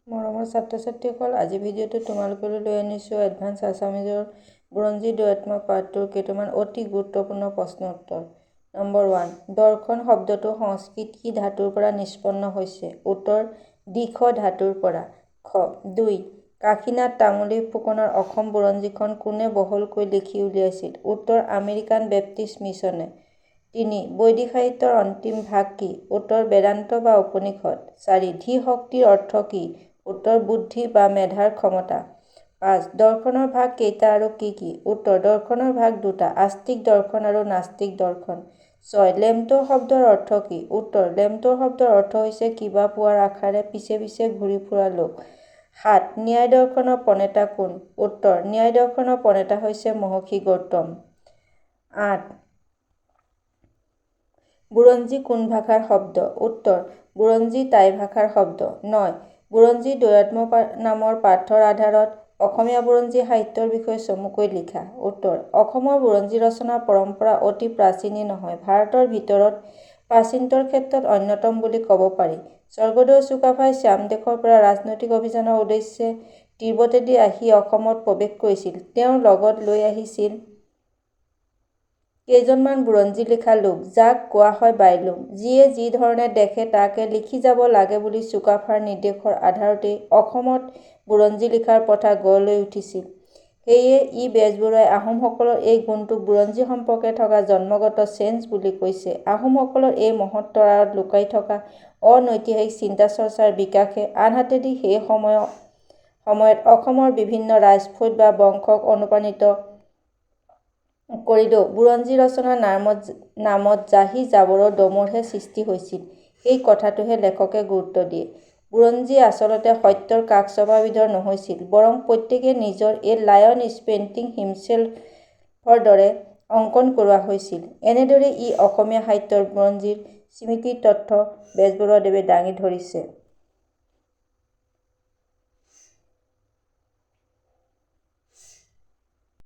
মৰমৰ ছাত্ৰ-ছাত্ৰীসকল, আজি ভিডিঅ'টো তোমালোকলৈ লৈ আনিছোঁ এডভান্স আছামিজৰ বুৰঞ্জী দ্বৈতাত্ম্য পাঠটোৰ কেইটামান অতি গুৰুত্বপূৰ্ণ প্ৰশ্নৰ উত্তৰ। নম্বৰ 1, দৰ্শন শব্দটো সংস্কৃত কি ধাতুৰ পৰা নিষ্পন্ন হৈছে? উত্তৰ, দিশ ধাতুৰ পৰা। খ. 2, কাশীনাথ তামুলী ফুকনৰ অসম বুৰঞ্জীখন কোনে বহলকৈ লিখি উলিয়াইছিল? উত্তৰ, আমেৰিকান বেপ্টিষ্ট মিছনে। 3, বৈদিক সাহিত্যৰ অন্তিম ভাগ কি? উত্তৰ, বেদান্ত বা উপনিষদ। 4, ধী শক্তিৰ অৰ্থ কি? উত্তৰ, বুদ্ধি বা মেধাৰ ক্ষমতা। 5, দৰ্শনৰ ভাগ কেইটা আৰু কি কি? উত্তৰ, দৰ্শনৰ ভাগ 2টা, আস্তিক দৰ্শন আৰু নাস্তিক দৰ্শন। 6, লেমটো শব্দৰ অৰ্থ কি? উত্তৰ, লেমটো শব্দৰ অৰ্থ হৈছে কিবা পোৱাৰ আশাৰে পিছে পিছে ঘূৰি ফুৰা লোক। 7, ন্যায় দৰ্শনৰ প্ৰণেতা কোন? উত্তৰ, ন্যায় দৰ্শনৰ প্ৰণেতা হৈছে মহৰ্ষি গৌতম। 8, বুৰঞ্জী কোন ভাষাৰ শব্দ? উত্তৰ, বুৰঞ্জী টাই ভাষাৰ শব্দ। 9, বুৰঞ্জী দ্বৈতাত্ম্য নামৰ পাঠৰ আধাৰত অসমীয়া বুৰঞ্জী সাহিত্যৰ বিষয়ে চমুকৈ লিখা। উত্তৰ, অসমৰ বুৰঞ্জী ৰচনাৰ পৰম্পৰা অতি প্ৰাচীনেই নহয়, ভাৰতৰ ভিতৰত প্ৰাচীনতৰ ক্ষেত্ৰত অন্যতম বুলি ক'ব পাৰি। স্বৰ্গদেউ চুকাফাই শ্যামদেশৰ পৰা ৰাজনৈতিক অভিযানৰ উদ্দেশ্যে তিব্বতেদি আহি অসমত প্ৰৱেশ কৰিছিল। তেওঁ লগত লৈ আহিছিল কেইজনমান বুৰঞ্জী লিখা লোক, যাক কোৱা হয় বাইলোম, যিয়ে যি ধৰণে দেখে তাকে লিখি যাব লাগে বুলি চুকাফাৰ নিৰ্দেশৰ আধাৰতেই অসমত বুৰঞ্জী লিখাৰ প্ৰথা গঢ় লৈ উঠিছিল। সেয়ে ই বেজবৰুৱাই আহোমসকলৰ এই গুণটোক বুৰঞ্জী সম্পৰ্কে থকা জন্মগত চেঞ্জ বুলি কৈছে। আহোমসকলৰ এই মহৎ তৰাৰত লুকাই থকা অনৈতিহাসিক চিন্তা চৰ্চাৰ বিকাশে আনহাতেদি সেই সময়ত অসমৰ বিভিন্ন ৰাজফৈদ বা বংশক অনুপ্ৰাণিত কৰিলেও বুৰঞ্জী ৰচনাৰ নামত জাহি জাবৰৰ দমৰহে সৃষ্টি হৈছিল, সেই কথাটোহে লেখকে গুৰুত্ব দিয়ে। বুৰঞ্জী আচলতে সত্যৰ কাষ চপা বিধৰ নহৈছিল, বৰং প্ৰত্যেকে নিজৰ এ লায়ন ইজ পেইণ্টিং হিমছেল্ফৰ দৰে অংকন কৰোৱা হৈছিল। এনেদৰেই ই অসমীয়া সাহিত্যৰ বুৰঞ্জীৰ স্মৃতিৰ তথ্য বেজবৰুৱাদেৱে দাঙি ধৰিছে।